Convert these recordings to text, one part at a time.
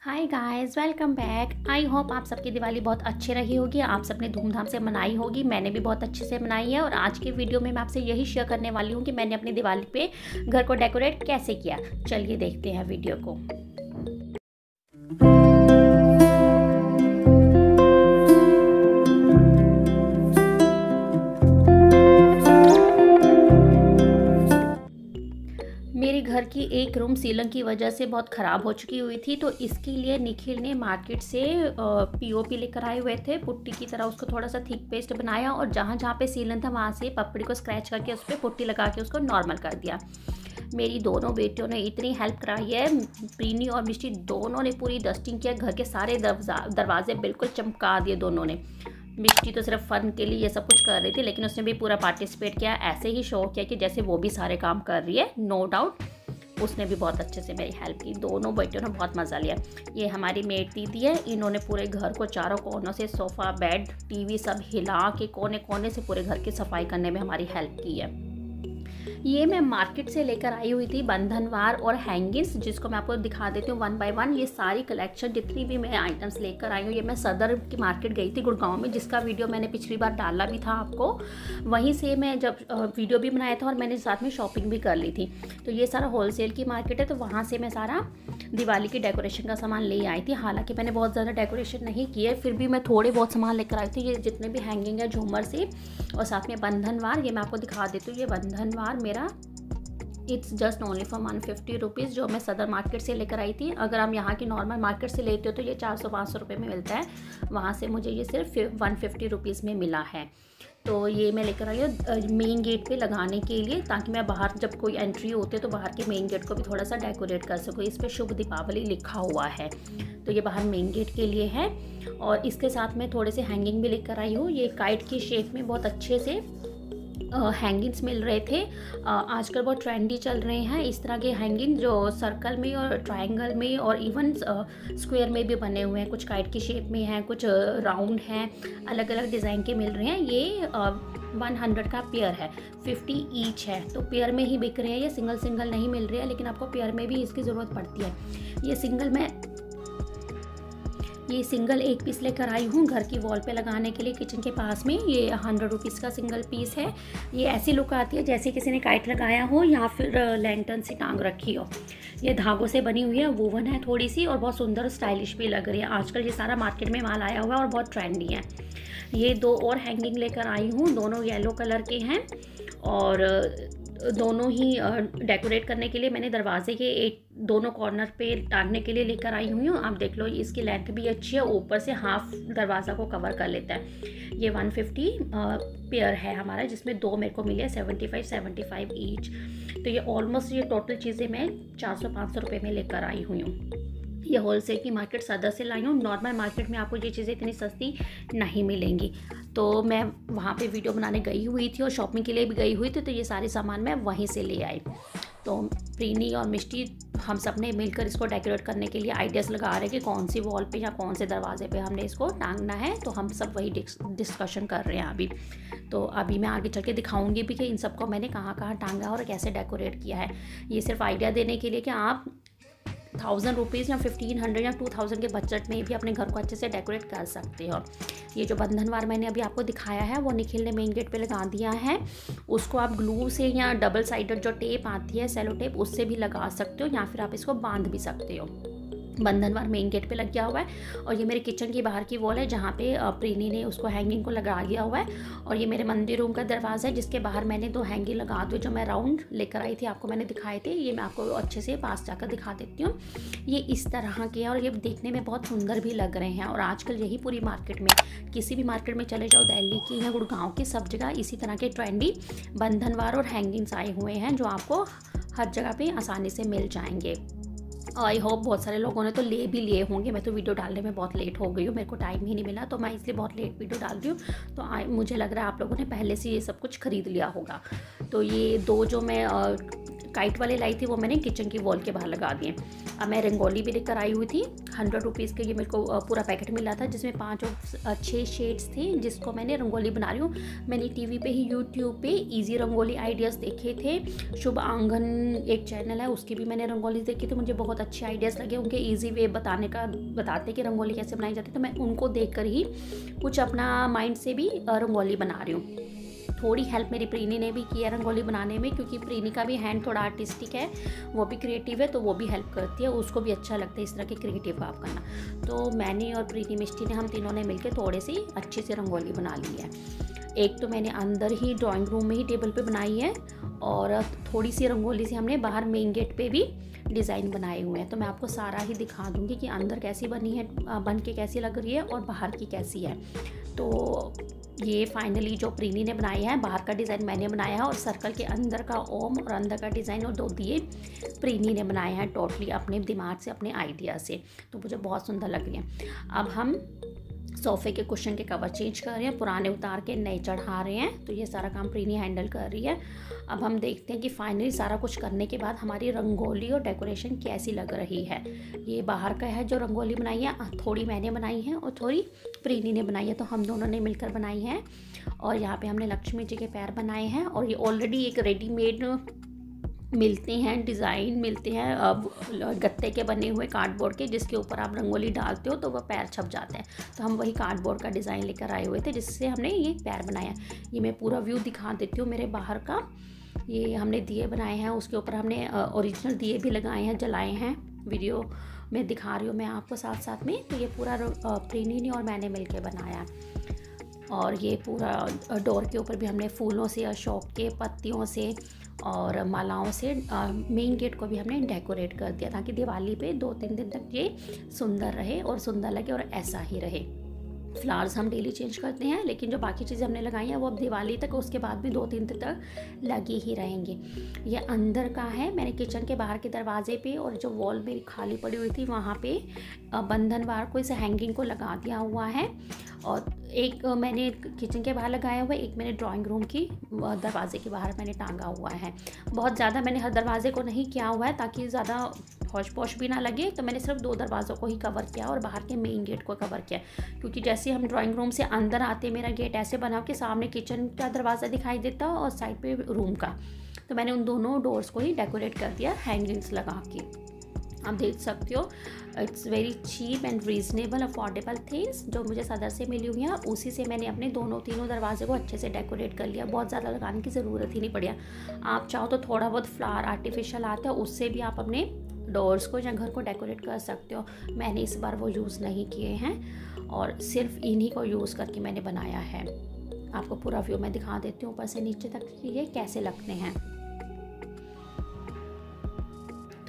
Hi guys, welcome back. I hope आप सबकी दिवाली बहुत अच्छी रही होगी, आप सबने धूमधाम से मनाई होगी। मैंने भी बहुत अच्छे से मनाई है और आज की वीडियो में मैं आपसे यही शेयर करने वाली हूँ कि मैंने अपनी दिवाली पे घर को डेकोरेट कैसे किया। चलिए देखते हैं वीडियो को। मेरे घर की एक रूम सीलिंग की वजह से बहुत ख़राब हो चुकी हुई थी, तो इसके लिए निखिल ने मार्केट से पीओपी लेकर आए हुए थे। पुट्टी की तरह उसको थोड़ा सा थिक पेस्ट बनाया और जहाँ जहाँ पे सीलन था वहाँ से पपड़ी को स्क्रैच करके उस पर पुट्टी लगा के उसको नॉर्मल कर दिया। मेरी दोनों बेटियों ने इतनी हेल्प कराई है, प्रीनी और मिष्टी दोनों ने पूरी डस्टिंग किया। घर के सारे दरवाजे बिल्कुल चमका दिए दोनों ने। मिष्टी तो सिर्फ फ़न के लिए ये सब कुछ कर रही थी, लेकिन उसने भी पूरा पार्टिसिपेट किया, ऐसे ही शो किया कि जैसे वो भी सारे काम कर रही है। नो डाउट उसने भी बहुत अच्छे से मेरी हेल्प की। दोनों बेटियों ने बहुत मज़ा लिया। ये हमारी मेड दीदी है, इन्होंने पूरे घर को चारों कोनों से सोफ़ा, बेड, टीवी सब हिला के कोने कोने से पूरे घर की सफाई करने में हमारी हेल्प की है। ये मैं मार्केट से लेकर आई हुई थी बंधनवार और हैंगिंग्स, जिसको मैं आपको दिखा देती हूँ वन बाय वन। ये सारी कलेक्शन जितनी भी मैं आइटम्स लेकर आई हूँ, ये मैं सदर की मार्केट गई थी गुड़गांव में, जिसका वीडियो मैंने पिछली बार डाला भी था आपको। वहीं से मैं जब वीडियो भी बनाया था और मैंने साथ में शॉपिंग भी कर ली थी। तो ये सारा होलसेल की मार्केट है, तो वहाँ से मैं सारा दिवाली की डेकोरेशन का सामान ले आई थी। हालांकि मैंने बहुत ज़्यादा डेकोरेशन नहीं की है, फिर भी मैं थोड़े बहुत सामान लेकर आई थी। ये जितने भी हैंगिंग है झूमर से और साथ में बंधनवार, ये मैं आपको दिखा देती हूँ। ये बंधनवार मेरा it's just only for 150 rupees, जो मैं सदर मार्केट से लेकर आई थी। अगर हम यहाँ की नॉर्मल मार्केट से लेते हो तो ये 400-500 रुपये में मिलता है, वहाँ से मुझे ये सिर्फ 150 रुपीज़ में मिला है। तो ये मैं लेकर आई हूँ मेन गेट पे लगाने के लिए, ताकि मैं बाहर जब कोई एंट्री होती है तो बाहर के मेन गेट को भी थोड़ा सा डेकोरेट कर सकूँ। इस पर शुभ दीपावली लिखा हुआ है, तो ये बाहर मेन गेट के लिए है। और इसके साथ मैं थोड़े से हैंगिंग भी लेकर आई हूँ। ये काइट की शेप में बहुत अच्छे से हैंगिंग्स मिल रहे थे। आजकल बहुत ट्रेंडी चल रहे हैं इस तरह के हैंगिंग, जो सर्कल में और ट्रायंगल में और इवन स्क्वायर में भी बने हुए हैं। कुछ काइट की शेप में हैं, कुछ राउंड हैं, अलग अलग डिज़ाइन के मिल रहे हैं। ये 100 का पेयर है, 50 ईच है, तो पेयर में ही बिक रहे हैं। ये सिंगल सिंगल नहीं मिल रहे हैं, लेकिन आपको पेयर में भी इसकी ज़रूरत पड़ती है। ये सिंगल एक पीस लेकर आई हूँ घर की वॉल पे लगाने के लिए किचन के पास में। ये 100 रुपीज़ का सिंगल पीस है। ये ऐसी लुक आती है जैसे किसी ने काइट लगाया हो या फिर लैंटर्न से टांग रखी हो। ये धागों से बनी हुई है, वूवन है थोड़ी सी, और बहुत सुंदर स्टाइलिश भी लग रही है। आजकल ये सारा मार्केट में माल आया हुआ है और बहुत ट्रेंडी है। ये दो और हैंगिंग लेकर आई हूँ, दोनों येलो कलर के हैं और दोनों ही डेकोरेट करने के लिए मैंने दरवाजे के एक दोनों कॉर्नर पे टांगने के लिए लेकर आई हुई हूँ। आप देख लो, इसकी लेंथ भी अच्छी है, ऊपर से हाफ दरवाज़ा को कवर कर लेता है। ये 150 पेयर है हमारा, जिसमें दो मेरे को मिले 75 ईच। तो ये ऑलमोस्ट ये टोटल चीज़ें मैं 400-500 रुपये में लेकर आई हुई हूँ। ये होलसेल की मार्केट सदर से लाई हूँ। नॉर्मल मार्केट में आपको ये चीज़ें इतनी सस्ती नहीं मिलेंगी। तो मैं वहाँ पे वीडियो बनाने गई हुई थी और शॉपिंग के लिए भी गई हुई थी, तो ये सारे सामान मैं वहीं से ले आई। तो प्रीनी और मिष्टी हम सब ने मिलकर इसको डेकोरेट करने के लिए आइडियाज़ लगा रहे हैं कि कौन सी वॉल पे या कौन से दरवाजे पे हमने इसको टांगना है। तो हम सब वही डिस्कशन कर रहे हैं अभी। तो अभी मैं आगे चल के दिखाऊंगी भी कि इन सबको मैंने कहाँ कहाँ टांगा और कैसे डेकोरेट किया है। ये सिर्फ आइडिया देने के लिए कि आप 1000 रुपीज़ या 1500 या 2000 के बजट में भी अपने घर को अच्छे से डेकोरेट कर सकते हो। ये जो बंधनवार मैंने अभी आपको दिखाया है वो निखिल ने मेन गेट पे लगा दिया है। उसको आप ग्लू से या डबल साइडेड जो टेप आती है सेलो टेप, उससे भी लगा सकते हो, या फिर आप इसको बांध भी सकते हो। बंधनवार मेन गेट पे लग गया हुआ है। और ये मेरे किचन की बाहर की वॉल है, जहाँ पे प्रीनी ने उसको हैंगिंग को लगा दिया हुआ है। और ये मेरे मंदिर रूम का दरवाज़ा है, जिसके बाहर मैंने दो हैंगिंग लगा दी जो मैं राउंड लेकर आई थी, आपको मैंने दिखाए थे। ये मैं आपको अच्छे से पास जाकर दिखा देती हूँ। ये इस तरह के हैं और ये देखने में बहुत सुंदर भी लग रहे हैं। और आजकल यही पूरी मार्केट में, किसी भी मार्केट में चले जाओ, दिल्ली की या गुड़गांव की, सब जगह इसी तरह के ट्रेंडी बंधनवार और हैंगिंग्स आए हुए हैं, जो आपको हर जगह पे आसानी से मिल जाएंगे। आई होप बहुत सारे लोगों ने तो ले भी लिए होंगे। मैं तो वीडियो डालने में बहुत लेट हो गई हूँ, मेरे को टाइम ही नहीं मिला, तो मैं इसलिए बहुत लेट वीडियो डाल रही हूँ। तो मुझे लग रहा है आप लोगों ने पहले से ये सब कुछ ख़रीद लिया होगा। तो ये दो जो मैं काइट वाले लाई थी वो मैंने किचन की वॉल के बाहर लगा दिए। अब मैं रंगोली भी लेकर आई हुई थी 100 रुपीज़ के, ये मेरे को पूरा पैकेट मिला था जिसमें 5 और 6 शेड्स थे जिसको मैंने रंगोली बना रही हूँ। मैंने टीवी पे ही यूट्यूब पे इजी रंगोली आइडियाज़ देखे थे, शुभ आंगन एक चैनल है उसकी भी मैंने रंगोली देखी थी, मुझे बहुत अच्छे आइडियाज़ लगे, उनके ईजी वे बताते कि रंगोली कैसे बनाई जाती है, तो मैं उनको देख कर ही कुछ अपना माइंड से भी रंगोली बना रही हूँ। थोड़ी हेल्प मेरी प्रीनी ने भी की है रंगोली बनाने में, क्योंकि प्रीनी का भी हैंड थोड़ा आर्टिस्टिक है, वो भी क्रिएटिव है, तो वो भी हेल्प करती है, उसको भी अच्छा लगता है इस तरह के क्रिएटिव काम करना। तो मैंने और प्रीनी मिष्टी ने, हम तीनों ने मिलकर थोड़ी सी अच्छी सी रंगोली बना ली है। एक तो मैंने अंदर ही ड्राइंग रूम में ही टेबल पे बनाई है, और थोड़ी सी रंगोली से हमने बाहर मेन गेट पे भी डिज़ाइन बनाए हुए हैं। तो मैं आपको सारा ही दिखा दूँगी कि अंदर कैसी बनी है, बन के कैसी लग रही है और बाहर की कैसी है। तो ये फाइनली जो प्रीनी ने बनाया है, बाहर का डिज़ाइन मैंने बनाया है, और सर्कल के अंदर का ओम और अंदर का डिज़ाइन और 2 दिए प्रीनी ने बनाए हैं टोटली अपने दिमाग से, अपने आइडिया से। तो मुझे बहुत सुंदर लग रही है। अब हम सोफ़े के कुशन के कवर चेंज कर रहे हैं, पुराने उतार के नए चढ़ा रहे हैं, तो ये सारा काम प्रीनी हैंडल कर रही है। अब हम देखते हैं कि फाइनली सारा कुछ करने के बाद हमारी रंगोली और डेकोरेशन कैसी लग रही है। ये बाहर का है जो रंगोली बनाई है, थोड़ी मैंने बनाई है और थोड़ी प्रीनी ने बनाई है, तो हम दोनों ने मिलकर बनाई है। और यहाँ पे हमने लक्ष्मी जी के पैर बनाए हैं, और ये ऑलरेडी एक रेडीमेड मिलते हैं, डिज़ाइन मिलते हैं अब गत्ते के बने हुए कार्डबोर्ड के, जिसके ऊपर आप रंगोली डालते हो तो वह पैर छप जाते हैं। तो हम वही कार्डबोर्ड का डिज़ाइन लेकर आए हुए थे जिससे हमने ये पैर बनाया। ये मैं पूरा व्यू दिखा देती हूँ मेरे बाहर का। ये हमने दिए बनाए हैं, उसके ऊपर हमने ओरिजिनल दिए भी लगाए हैं, जलाए हैं, वीडियो में दिखा रही हूँ मैं आपको साथ साथ में। तो ये पूरा प्रीनी ने और मैंने मिल बनाया। और ये पूरा डोर के ऊपर भी हमने फूलों से, अशोक के पत्तियों से और मालाओं से मेन गेट को भी हमने डेकोरेट कर दिया, ताकि दिवाली पे 2-3 दिन तक ये सुंदर रहे और सुंदर लगे और ऐसा ही रहे। फ्लावर्स हम डेली चेंज करते हैं, लेकिन जो बाकी चीज़ें हमने लगाई हैं वो अब दिवाली तक, उसके बाद भी 2-3 दिन तक लगी ही रहेंगी। ये अंदर का है, मैंने किचन के बाहर के दरवाजे पे और जो वॉल मेरी खाली पड़ी हुई थी वहाँ पे बंधनवार को, इसे हैंगिंग को लगा दिया हुआ है। और एक मैंने किचन के बाहर लगाया हुआ है, एक मैंने ड्राइंग रूम की दरवाजे के बाहर मैंने टांगा हुआ है। बहुत ज़्यादा मैंने हर दरवाजे को नहीं किया हुआ है ताकि ज़्यादा हौश पौश भी ना लगे, तो मैंने सिर्फ 2 दरवाज़ों को ही कवर किया और बाहर के मेन गेट को कवर किया, क्योंकि जैसे हम ड्राइंग रूम से अंदर आते मेरा गेट ऐसे बना कि सामने किचन का दरवाज़ा दिखाई देता और साइड पे रूम का, तो मैंने उन दोनों डोर्स को ही डेकोरेट कर दिया हैंगिंग्स लगा के। आप देख सकते हो, it's very cheap and reasonable affordable things जो मुझे सदर से मिली हुई हैं, उसी से मैंने अपने तीनों दरवाजे को अच्छे से डेकोरेट कर लिया। बहुत ज़्यादा लगाने की ज़रूरत ही नहीं पड़ी। आप चाहो तो थोड़ा बहुत फ्लावर आर्टिफिशियल आता है, उससे भी आप अपने डोर्स को या घर को डेकोरेट कर सकते हो। मैंने इस बार वो यूज़ नहीं किए हैं और सिर्फ इन्हीं को यूज़ करके मैंने बनाया है। आपको पूरा व्यू मैं दिखा देती हूँ ऊपर से नीचे तक कि ये कैसे लगते हैं।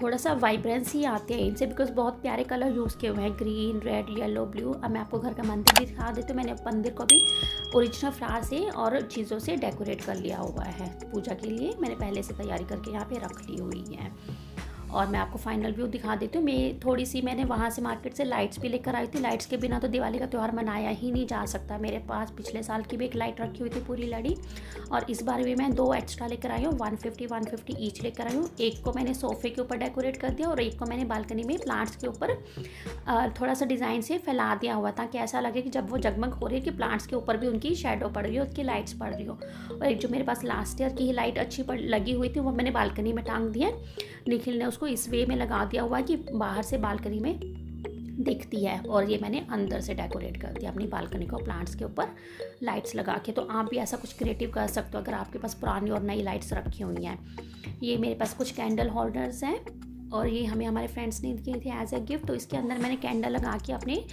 थोड़ा सा वाइब्रेंसी आती है इनसे, बिकॉज बहुत प्यारे कलर यूज़ किए हुए हैं, ग्रीन, रेड, येलो, ब्लू। अब मैं आपको घर का मंदिर भी दिखा देती हूँ। मैंने मंदिर को भी ओरिजिनल फ्लावर से और चीज़ों से डेकोरेट कर लिया हुआ है। पूजा के लिए मैंने पहले से तैयारी करके यहाँ पे रख ली हुई है। और मैं आपको फाइनल व्यू दिखा देती हूँ। मैंने वहाँ से मार्केट से लाइट्स भी लेकर आई थी। लाइट्स के बिना तो दिवाली का त्यौहार मनाया ही नहीं जा सकता। मेरे पास पिछले साल की भी एक लाइट रखी हुई थी पूरी लड़ी, और इस बार भी मैं 2 एक्स्ट्रा लेकर आई हूँ, 150 ईच लेकर आई हूँ। एक को मैंने सोफ़े के ऊपर डेकोरेट कर दिया और एक को मैंने बालकनी में प्लांट्स के ऊपर थोड़ा सा डिज़ाइन से फैला दिया हुआ, ताकि ऐसा लगे कि जब वो जगमग हो रही है कि प्लांट्स के ऊपर भी उनकी शेडो पड़ रही हो, उसकी लाइट्स पड़ रही हो। और एक जो मेरे पास लास्ट ईयर की ही लाइट अच्छी लगी हुई थी वो मैंने बालकनी में टांग दी है। निखिल ने उसको इस वे में लगा दिया हुआ है कि बाहर से बालकनी में दिखती है, और ये मैंने अंदर से डेकोरेट कर दिया अपनी बालकनी को प्लांट्स के ऊपर लाइट्स लगा के। तो आप भी ऐसा कुछ क्रिएटिव कर सकते हो अगर आपके पास पुरानी और नई लाइट्स रखी हुई हैं। ये मेरे पास कुछ कैंडल होल्डर्स हैं और ये हमें हमारे फ्रेंड्स ने दिए थे एज ए गिफ्ट। तो इसके अंदर मैंने कैंडल लगा के अपने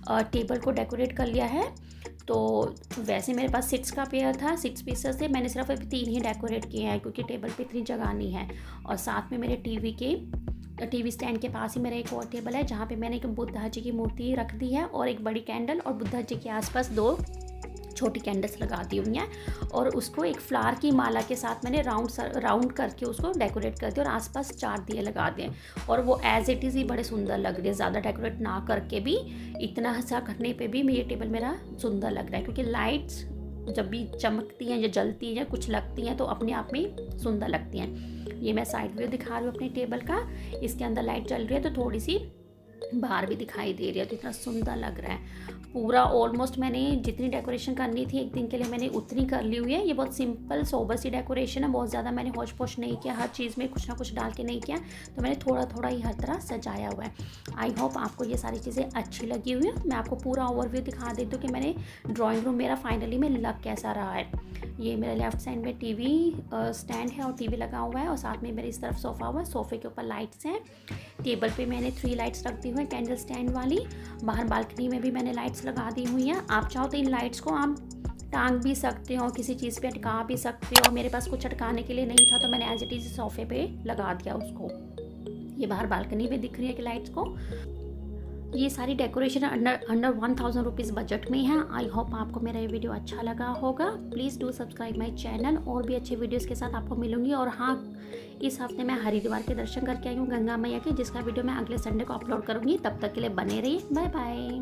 टेबल को डेकोरेट कर लिया है। तो वैसे मेरे पास 6 का पेयर था, 6 पीसेस थे, मैंने सिर्फ अभी 3 ही डेकोरेट किए हैं क्योंकि टेबल पे इतनी जगह नहीं है। और साथ में मेरे टीवी स्टैंड के पास ही मेरा एक और टेबल है जहाँ पे मैंने एक बुद्धा जी की मूर्ति रख दी है और एक बड़ी कैंडल, और बुद्धा जी के आसपास 2 छोटी कैंडल्स लगा दी हुई हैं, और उसको एक फ्लावर की माला के साथ मैंने राउंड करके उसको डेकोरेट कर दिया और आसपास 4 दिए लगा दिए, और वो एज इट इज़ ही बड़े सुंदर लग रहे हैं। ज़्यादा डेकोरेट ना करके भी, इतना सा करने पे भी ये टेबल मेरा सुंदर लग रहा है, क्योंकि लाइट्स जब भी चमकती हैं या जलती हैं या कुछ लगती हैं तो अपने आप में सुंदर लगती हैं। ये मैं साइड व्यू दिखा रही हूँ अपने टेबल का। इसके अंदर लाइट चल रही है तो थोड़ी सी बाहर भी दिखाई दे रही है, तो इतना सुंदर लग रहा है। पूरा ऑलमोस्ट मैंने जितनी डेकोरेशन करनी थी एक दिन के लिए मैंने उतनी कर ली हुई है। ये बहुत सिंपल सोबर सी डेकोरेशन है, बहुत ज़्यादा मैंने होश पोश नहीं किया, हर चीज़ में कुछ ना कुछ डाल के नहीं किया, तो मैंने थोड़ा थोड़ा ही हर तरह सजाया हुआ है। आई होप आपको ये सारी चीज़ें अच्छी लगी हुई है। मैं आपको पूरा ओवरव्यू दिखा देती हूँ कि मैंने ड्राइंग रूम मेरा फाइनली में लग कैसा रहा है। ये मेरे लेफ्ट साइड में टीवी स्टैंड है और टीवी लगा हुआ है, और साथ में मेरे इस तरफ सोफ़ा हुआ है, सोफ़े के ऊपर लाइट्स हैं। टेबल पे मैंने 3 लाइट्स रख दी हुई हैं कैंडल स्टैंड वाली। बाहर बालकनी में भी मैंने लाइट्स लगा दी हुई हैं। आप चाहो तो इन लाइट्स को आप टांग भी सकते हो, किसी चीज़ पे अटका भी सकते हो। मेरे पास कुछ अटकाने के लिए नहीं था तो मैंने एज इट इज़ सोफ़े पे लगा दिया उसको। ये बाहर बालकनी में दिख रही है कि लाइट्स को। ये सारी डेकोरेशन अंडर 1000 रुपीज़ बजट में है। आई होप आपको मेरा ये वीडियो अच्छा लगा होगा। Please do subscribe my channel, और भी अच्छे वीडियोस के साथ आपको मिलूंगी। और हाँ, इस हफ्ते मैं हरिद्वार के दर्शन करके आई हूँ गंगा मैया के, जिसका वीडियो मैं अगले संडे को अपलोड करूँगी। तब तक के लिए बने रहिए। Bye bye.